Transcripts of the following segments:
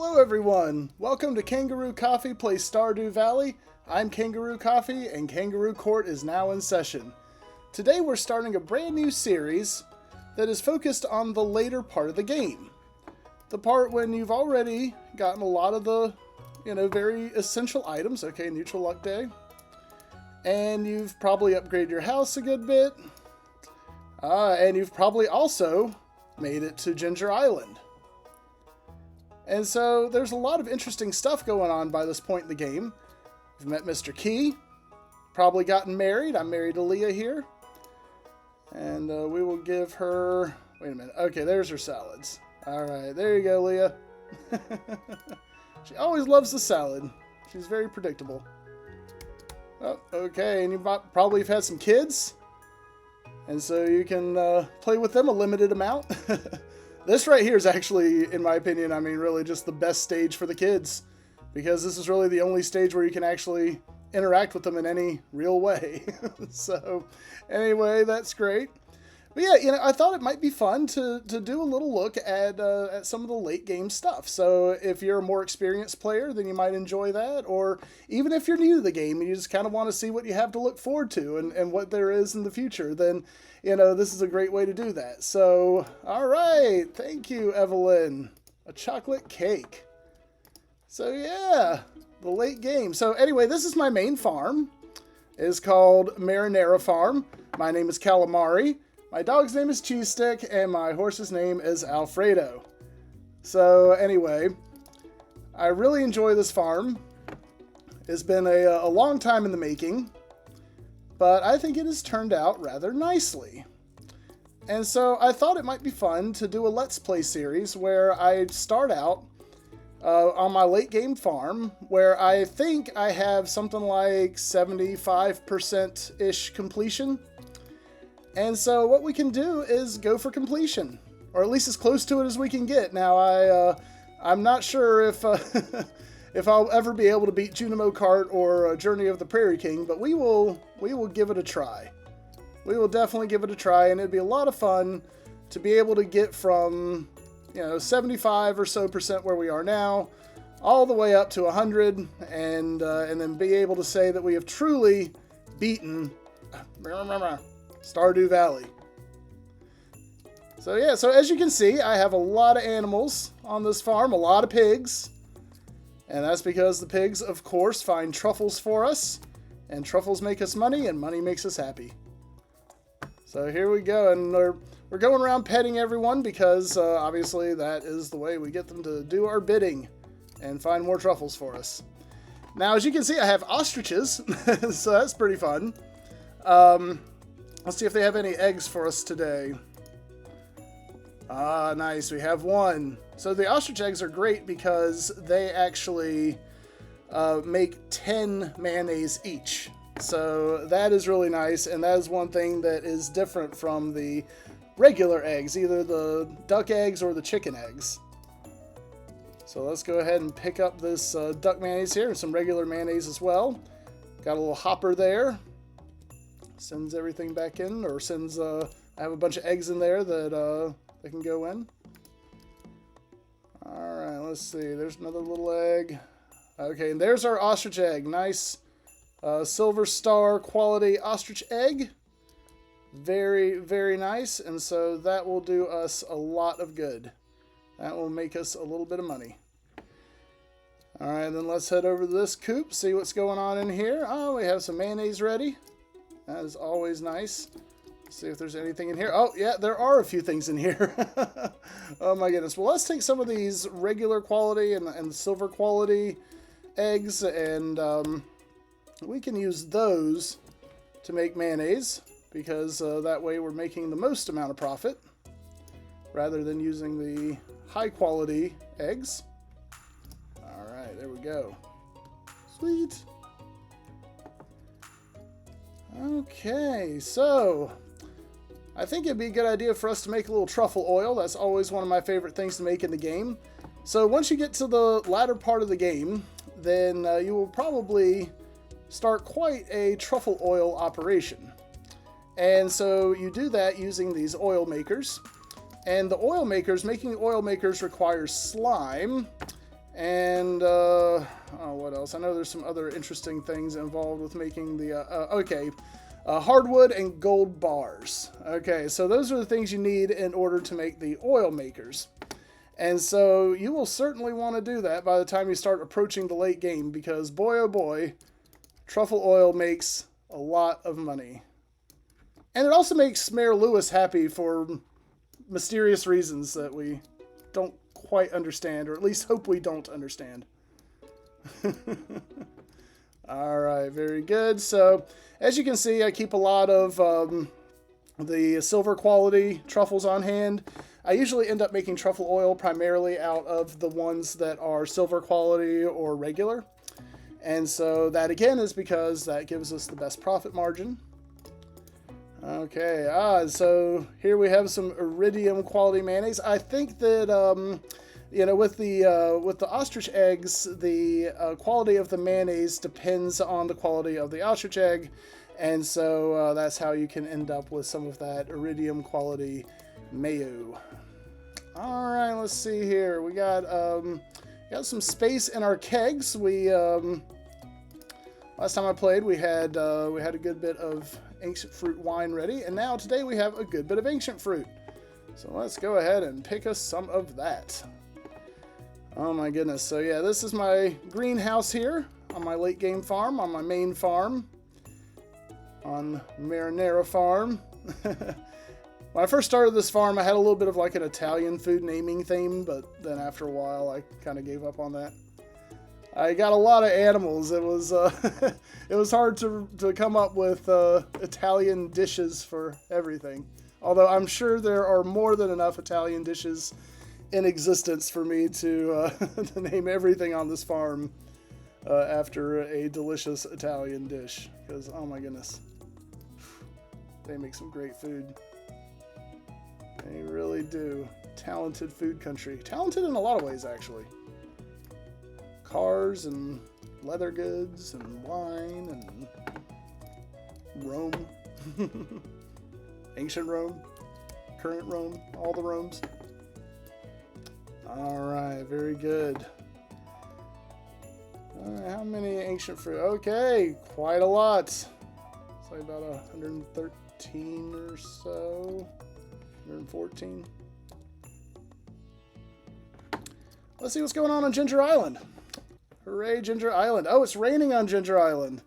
Hello everyone! Welcome to Kangaroo Coffee plays Stardew Valley. I'm Kangaroo Coffee and Kangaroo Court is now in session. Today we're starting a brand new series that is focused on the later part of the game. The part when you've already gotten a lot of the, very essential items. Okay, neutral luck day. And you've probably upgraded your house a good bit. And you've probably also made it to Ginger Island. And so there's a lot of interesting stuff going on by this point in the game. We've met Mr. Key, probably gotten married. I'm married to Leah here. And we will give her... Wait a minute. Okay, there's her salads. All right, there you go, Leah. She always loves the salad. She's very predictable. Oh, okay, and you probably have had some kids. And so you can play with them a limited amount. This right here is actually, in my opinion, really just the best stage for the kids. Because this is really the only stage where you can actually interact with them in any real way. So, anyway, that's great. But yeah, I thought it might be fun to do a little look at some of the late game stuff. So if you're a more experienced player, then you might enjoy that. Or even if you're new to the game and you just kind of want to see what you have to look forward to and what there is in the future, then, this is a great way to do that. So, all right. Thank you, Evelyn. A chocolate cake. So yeah, the late game. So anyway, this is my main farm. It is called Marinara Farm. My name is Calamari. My dog's name is Cheese Stick, and my horse's name is Alfredo. So anyway, I really enjoy this farm. It's been a long time in the making, but I think it has turned out rather nicely. And so I thought it might be fun to do a Let's Play series where I start out on my late game farm, where I think I have something like 75%-ish completion. And so what we can do is go for completion, or at least as close to it as we can get. Now, I'm not sure if if I'll ever be able to beat Junimo Kart or Journey of the Prairie King, but we will give it a try. We will definitely give it a try, and it'd be a lot of fun to be able to get from 75 or so percent where we are now, all the way up to 100, and then be able to say that we have truly beaten Stardew Valley. So yeah, so as you can see, I have a lot of animals on this farm, a lot of pigs. And that's because the pigs, of course, find truffles for us. And truffles make us money, and money makes us happy. So here we go, and we're going around petting everyone because obviously that is the way we get them to do our bidding and find more truffles for us. Now, as you can see, I have ostriches, so that's pretty fun. Let's see if they have any eggs for us today. Ah, nice. We have one. So the ostrich eggs are great because they actually make 10 mayonnaise each. So that is really nice, and that is one thing that is different from the regular eggs, either the duck eggs or the chicken eggs. So let's go ahead and pick up this duck mayonnaise here, and some regular mayonnaise as well. Got a little hopper there. Sends everything back in, or sends, I have a bunch of eggs in there that they can go in. Alright, let's see, there's another little egg. Okay, and there's our ostrich egg. Nice silver star quality ostrich egg. Very, very nice, and so that will do us a lot of good. That will make us a little bit of money. Alright, then let's head over to this coop, see what's going on in here. Oh, we have some mayonnaise ready. That is always nice. See if there's anything in here. Oh, yeah, there are a few things in here. Oh, my goodness. Well, let's take some of these regular quality and silver quality eggs, and we can use those to make mayonnaise, because that way we're making the most amount of profit, rather than using the high-quality eggs. All right, there we go. Sweet. Okay, so I think it'd be a good idea for us to make a little truffle oil. That's always one of my favorite things to make in the game. So once you get to the latter part of the game, then you will probably start quite a truffle oil operation. And so you do that using these oil makers. And the oil makers, making oil makers requires slime. And, oh, what else? I know there's some other interesting things involved with making the, hardwood and gold bars. Okay, so those are the things you need in order to make the oil makers. And so you will certainly want to do that by the time you start approaching the late game, because boy oh boy, truffle oil makes a lot of money. And it also makes Mayor Lewis happy for mysterious reasons that we don't quite understand, or at least hope we don't understand. All right, very good. So, as you can see, I keep a lot of the silver quality truffles on hand. I usually end up making truffle oil primarily out of the ones that are silver quality or regular. And so that again is because that gives us the best profit margin. Okay, so here we have some iridium quality mayonnaise. I think that you know, with the ostrich eggs, the quality of the mayonnaise depends on the quality of the ostrich egg, and so that's how you can end up with some of that iridium quality mayo. All right, let's see here. We got some space in our kegs. We last time I played, we had a good bit of ancient fruit wine ready, and now today we have a good bit of ancient fruit. So let's go ahead and pick us some of that. Oh my goodness. So yeah, this is my greenhouse here on my late game farm, on my main farm, on Marinara Farm. When I first started this farm, I had a little bit of like an Italian food naming theme, but then after a while I kind of gave up on that. I got a lot of animals. It was it was hard to come up with Italian dishes for everything. Although I'm sure there are more than enough Italian dishes in existence for me to to name everything on this farm after a delicious Italian dish. Because oh my goodness, they make some great food. They really do. Talented food country. Talented in a lot of ways, actually. Cars and leather goods and wine and Rome. Ancient Rome. Current Rome. All the Romes. Alright, very good. How many ancient fruit? Okay, quite a lot. It's like about 113 or so. 114. Let's see what's going on Ginger Island. Hooray, Ginger Island. Oh, it's raining on Ginger Island.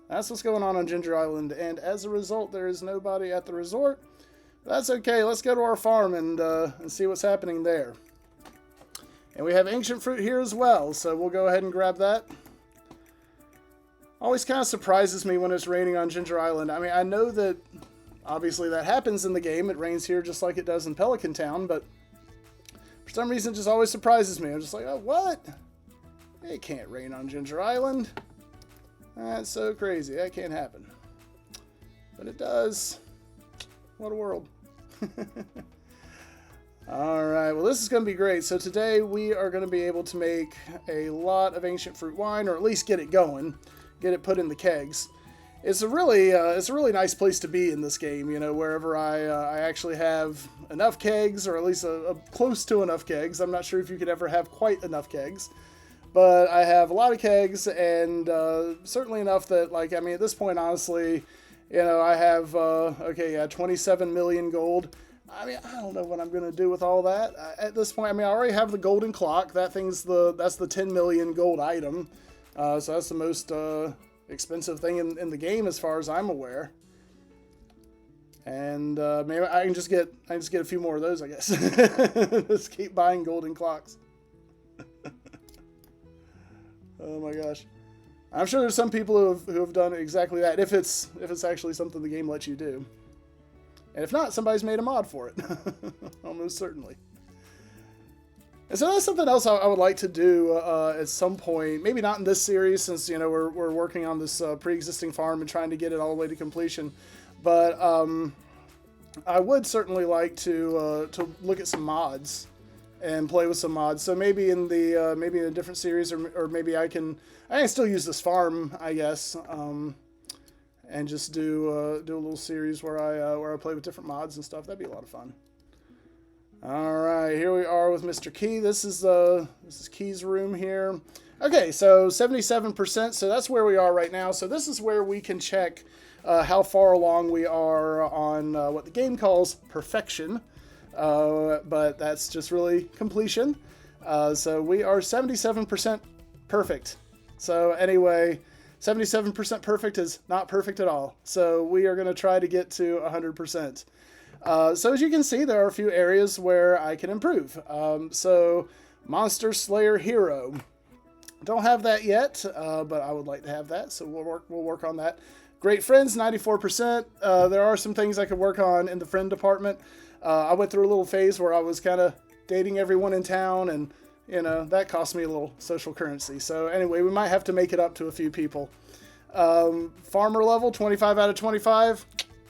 That's what's going on Ginger Island. And as a result, there is nobody at the resort. That's okay. Let's go to our farm and see what's happening there. And we have ancient fruit here as well, so we'll go ahead and grab that. Always kind of surprises me when it's raining on Ginger Island. I mean, I know that obviously that happens in the game. It rains here just like it does in Pelican Town, but for some reason it just always surprises me. I'm just like, oh, what? It can't rain on Ginger Island. That's so crazy. That can't happen. But it does. What a world. Alright, well this is going to be great. So today we are going to be able to make a lot of ancient fruit wine, or at least get it going. Get it put in the kegs. It's a really nice place to be in this game, you know, wherever I actually have enough kegs, or at least a close to enough kegs. I'm not sure if you could ever have quite enough kegs. But I have a lot of kegs, and certainly enough that, like, I mean, at this point, honestly, you know, I have, 27 million gold. I mean, I don't know what I'm going to do with all that. At this point, I mean, I already have the golden clock. That's the 10 million gold item. So that's the most expensive thing in the game as far as I'm aware. And maybe I can just get a few more of those, I guess. Just keep buying golden clocks. Oh my gosh. I'm sure there's some people who have done exactly that, if it's actually something the game lets you do. And if not, somebody's made a mod for it. Almost certainly. And so that's something else I would like to do at some point. Maybe not in this series, since, you know, we're working on this pre-existing farm and trying to get it all the way to completion. But I would certainly like to look at some mods and play with some mods. So maybe in a different series, or maybe I can still use this farm, I guess, and just do a little series where I play with different mods and stuff. That'd be a lot of fun. All right, here we are with Mr. Key. This is Key's room here. Okay, so 77%. So that's where we are right now. So this is where we can check how far along we are on what the game calls perfection. But that's just really completion. So we are 77% perfect. So anyway, 77% perfect is not perfect at all. So we are going to try to get to 100%. So as you can see, there are a few areas where I can improve. So Monster Slayer Hero. Don't have that yet, but I would like to have that. So we'll work on that. Great Friends, 94%. There are some things I could work on in the friend department. I went through a little phase where I was kind of dating everyone in town, and that cost me a little social currency. So anyway, we might have to make it up to a few people. Farmer level, 25 out of 25.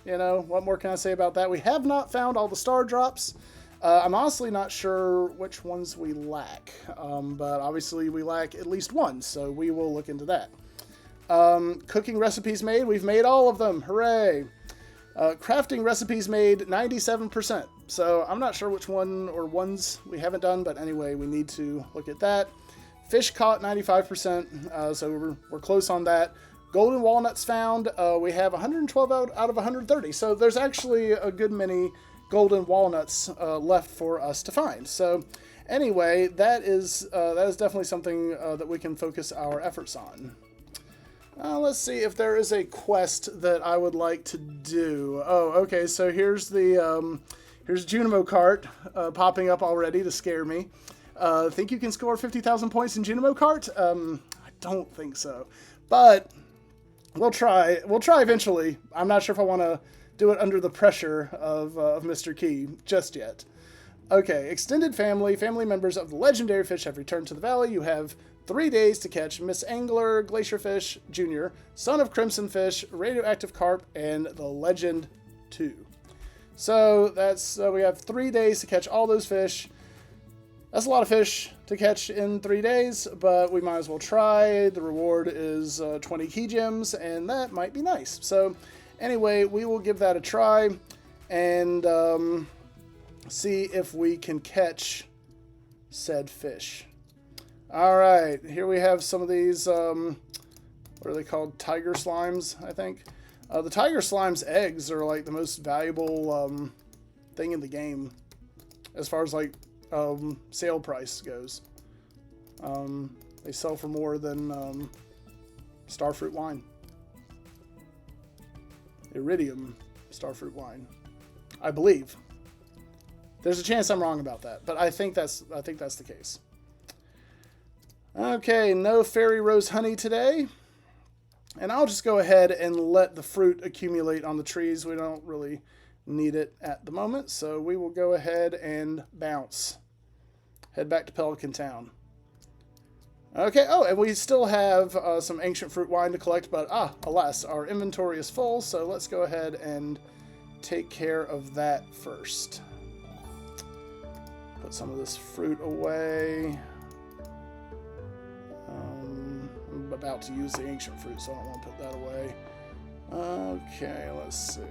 What more can I say about that? We have not found all the star drops. I'm honestly not sure which ones we lack, but obviously we lack at least one, so we will look into that. Cooking recipes made, we've made all of them, hooray! Crafting recipes made, 97%, so I'm not sure which one or ones we haven't done, but anyway, we need to look at that. Fish caught, 95%, so we're close on that. Golden walnuts found, we have 112 out of 130, so there's actually a good many golden walnuts left for us to find. So anyway, that is definitely something that we can focus our efforts on. Let's see if there is a quest that I would like to do. Oh, okay, so here's the here's Junimo Kart popping up already to scare me. Think you can score 50,000 points in Junimo Kart? I don't think so, but we'll try. We'll try eventually. I'm not sure if I want to do it under the pressure of Mr. Key just yet. Okay, extended family members of the legendary fish have returned to the valley. You have 3 days to catch Miss Angler, Glacierfish Jr., Son of Crimson Fish, Radioactive Carp, and the Legend 2. So that's we have 3 days to catch all those fish. That's a lot of fish to catch in 3 days, but we might as well try. The reward is 20 key gems, and that might be nice. So anyway, we will give that a try and see if we can catch said fish. All right, here we have some of these, what are they called? Tiger slimes, I think. The tiger slime's eggs are like the most valuable thing in the game as far as like sale price goes. They sell for more than starfruit wine. Iridium starfruit wine, I believe. There's a chance I'm wrong about that, but I think that's the case. Okay, no fairy rose honey today, and I'll just go ahead and let the fruit accumulate on the trees. We don't really need it at the moment, so we will go ahead and bounce. Head back to Pelican Town. Okay, oh, and we still have some ancient fruit wine to collect, but alas, our inventory is full, so let's go ahead and take care of that first. Put some of this fruit away. I'm about to use the ancient fruit, so I don't want to put that away. Okay, let's see.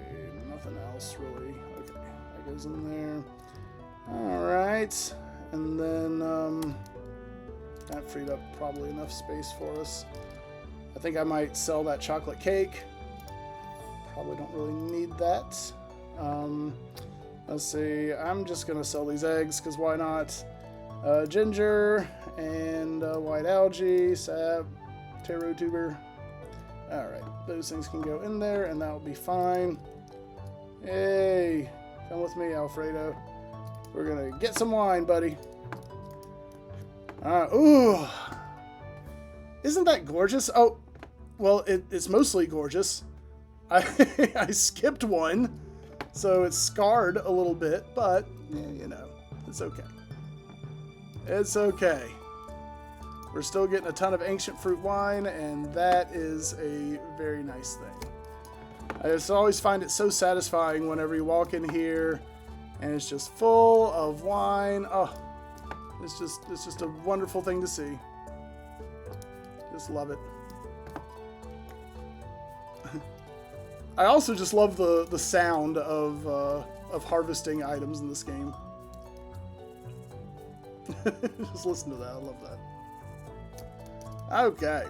Nothing else really. Okay, that goes in there. Alright, and then that freed up probably enough space for us. I think I might sell that chocolate cake. Probably don't really need that. Let's see, I'm just going to sell these eggs, because why not? Ginger and white algae, sap, taro tuber. Alright, those things can go in there, and that'll be fine. Hey, come with me, Alfredo. We're going to get some wine, buddy. Ooh. Isn't that gorgeous? Oh, well, it's mostly gorgeous. I skipped one, so it's scarred a little bit, but, it's okay. It's okay. We're still getting a ton of ancient fruit wine, and that is a very nice thing. I just always find it so satisfying whenever you walk in here, and it's just full of wine. Oh, it's just a wonderful thing to see. Just love it. I also just love the sound of harvesting items in this game. Just listen to that. I love that. Okay.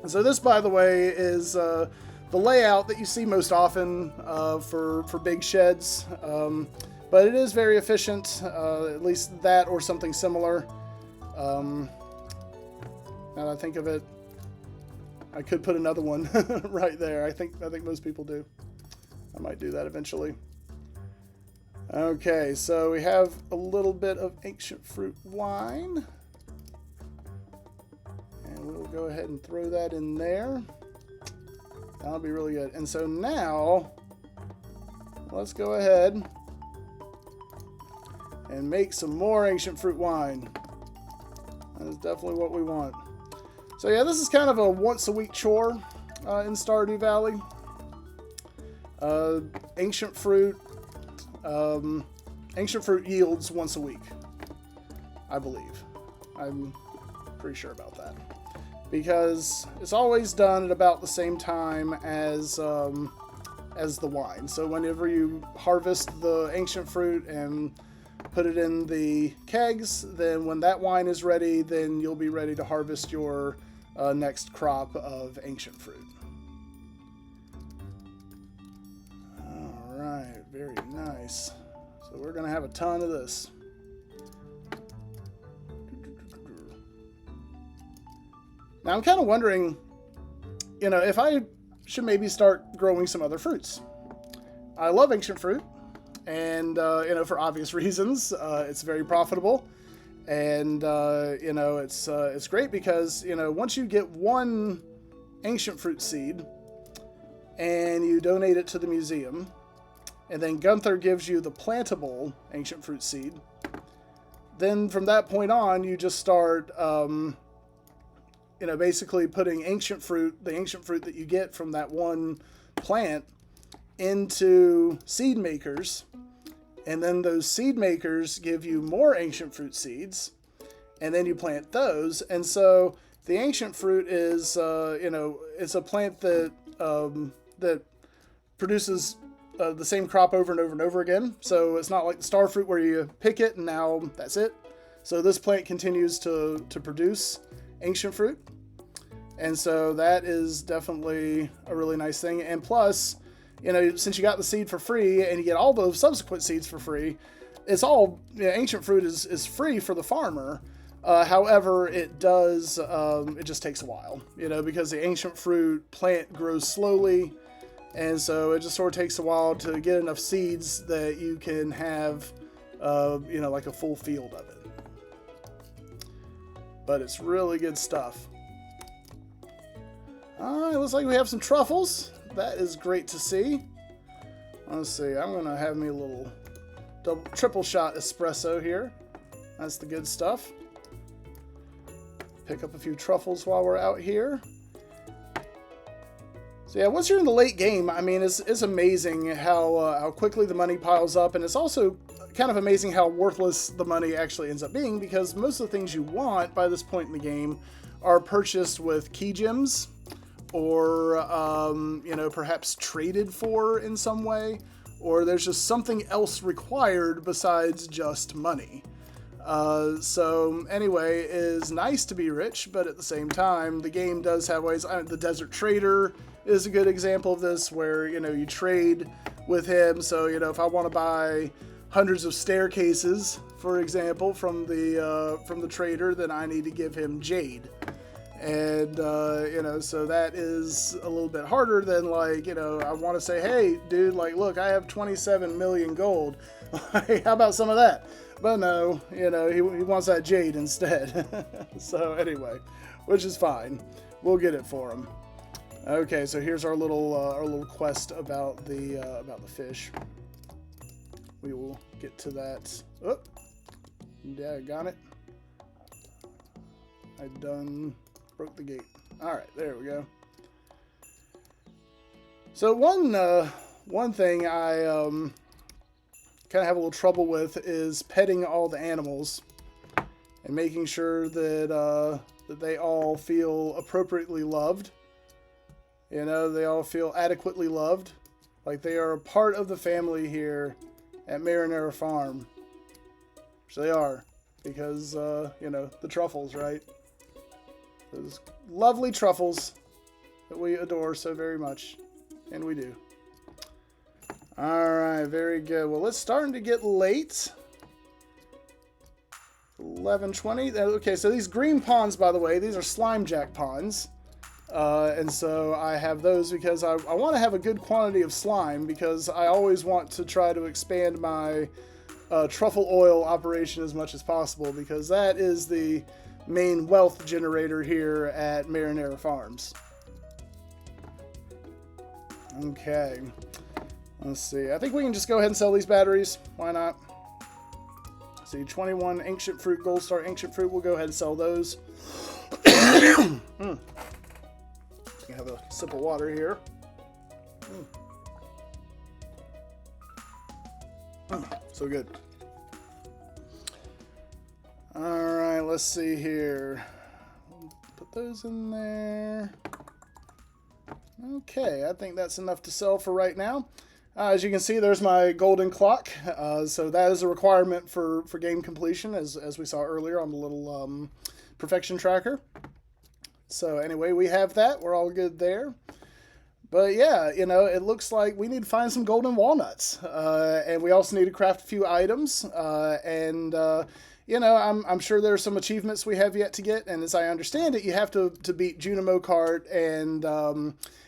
So this, by the way, is the layout that you see most often for big sheds. But it is very efficient, at least that or something similar. Now that I think of it, I could put another one right there. I think most people do. I might do that eventually. Okay, so we have a little bit of ancient fruit wine. And we'll go ahead and throw that in there. That'll be really good. And so now, let's go ahead and make some more ancient fruit wine. That is definitely what we want. So yeah, this is kind of a once-a-week chore in Stardew Valley. Ancient fruit yields once a week, I believe. I'm pretty sure about that. Because it's always done at about the same time as the wine. So whenever you harvest the ancient fruit and put it in the kegs, then when that wine is ready, then you'll be ready to harvest your next crop of ancient fruit. Alright, very nice. So we're going to have a ton of this. Now I'm kind of wondering, if I should maybe start growing some other fruits. I love ancient fruit. And, for obvious reasons, it's very profitable. And, it's great because, once you get one ancient fruit seed and you donate it to the museum, and then Gunther gives you the plantable ancient fruit seed, then from that point on, you just start, basically putting the ancient fruit that you get from that one plant into seed makers, and then those seed makers give you more ancient fruit seeds, and then you plant those. And so the ancient fruit is it's a plant that produces the same crop over and over and over again. So it's not like the star fruit where you pick it and now that's it. So this plant continues to produce ancient fruit, and so that is definitely a really nice thing. And plus, since you got the seed for free and you get all those subsequent seeds for free, it's all, ancient fruit is free for the farmer. However, it does, it just takes a while, because the ancient fruit plant grows slowly. And so it just sort of takes a while to get enough seeds that you can have, like a full field of it. But it's really good stuff. All right, looks like we have some truffles. That is great to see. Let's see, I'm going to have me a little triple shot espresso here. That's the good stuff. Pick up a few truffles while we're out here. So yeah, once you're in the late game, I mean, it's amazing how quickly the money piles up, and it's also kind of amazing how worthless the money actually ends up being, because most of the things you want by this point in the game are purchased with key gems, or perhaps traded for in some way, or there's just something else required besides just money. So anyway, it is nice to be rich, but at the same time, the game does have ways. The Desert Trader is a good example of this, where you trade with him. So if I want to buy hundreds of staircases, for example, from the trader, then I need to give him jade. And, so that is a little bit harder than, I want to say, hey, dude, look, I have 27 million gold. How about some of that? But no, he wants that jade instead. So anyway, which is fine. We'll get it for him. Okay, so here's our little quest about the fish. We will get to that. Oh, yeah, got it. I done broke the gate. All right, there we go. So one thing I kind of have a little trouble with is petting all the animals and making sure that that they all feel appropriately loved. They all feel adequately loved, like they are a part of the family here at Marinara Farm. Which they are. because, you know, the truffles, right? Those lovely truffles that we adore so very much. And we do. Alright, very good. Well, it's starting to get late. 11:20. Okay, so these green ponds, by the way, these are slime jack ponds. And so I have those because I want to have a good quantity of slime, because I always want to try to expand my truffle oil operation as much as possible, because that is the main wealth generator here at Marinara Farms. Okay. Let's see. I think we can just go ahead and sell these batteries. Why not? See, 21 ancient fruit, gold star ancient fruit. We'll go ahead and sell those. Have a sip of water here. So good. All right, let's see here. Put those in there. Okay, I think that's enough to sell for right now. As you can see, there's my golden clock. So that is a requirement for game completion, as we saw earlier on the little perfection tracker. So anyway, we have that. We're all good there. But yeah, you know, it looks like we need to find some golden walnuts. And we also need to craft a few items. You know, I'm sure there are some achievements we have yet to get. And as I understand it, you have to beat Junimo Kart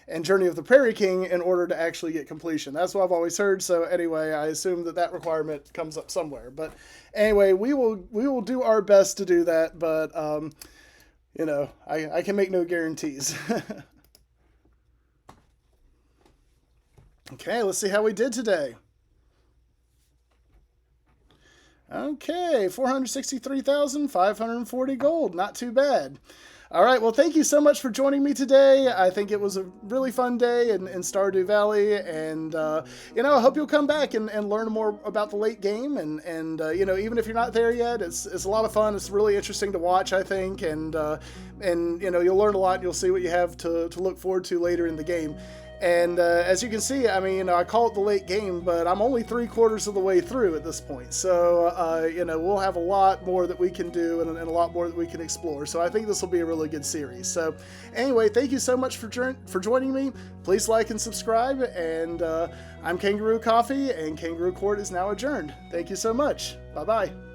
and Journey of the Prairie King in order to actually get completion. That's what I've always heard. So anyway, I assume that requirement comes up somewhere. But anyway, we will do our best to do that. But you know, I can make no guarantees. Okay, let's see how we did today. Okay, 463,540 gold. Not too bad. All right, well, thank you so much for joining me today. I think it was a really fun day in Stardew Valley, and, you know, I hope you'll come back and learn more about the late game, and you know, even if you're not there yet, it's a lot of fun. It's really interesting to watch, I think, and you know, you'll learn a lot, and you'll see what you have to look forward to later in the game. And as you can see, I mean, I call it the late game, but I'm only 3/4 of the way through at this point. So, you know, we'll have a lot more that we can do and a lot more that we can explore. So I think this will be a really good series. So anyway, thank you so much for joining me. Please like and subscribe. And I'm Kangaroo Coffee, and Kangaroo Court is now adjourned. Thank you so much. Bye-bye.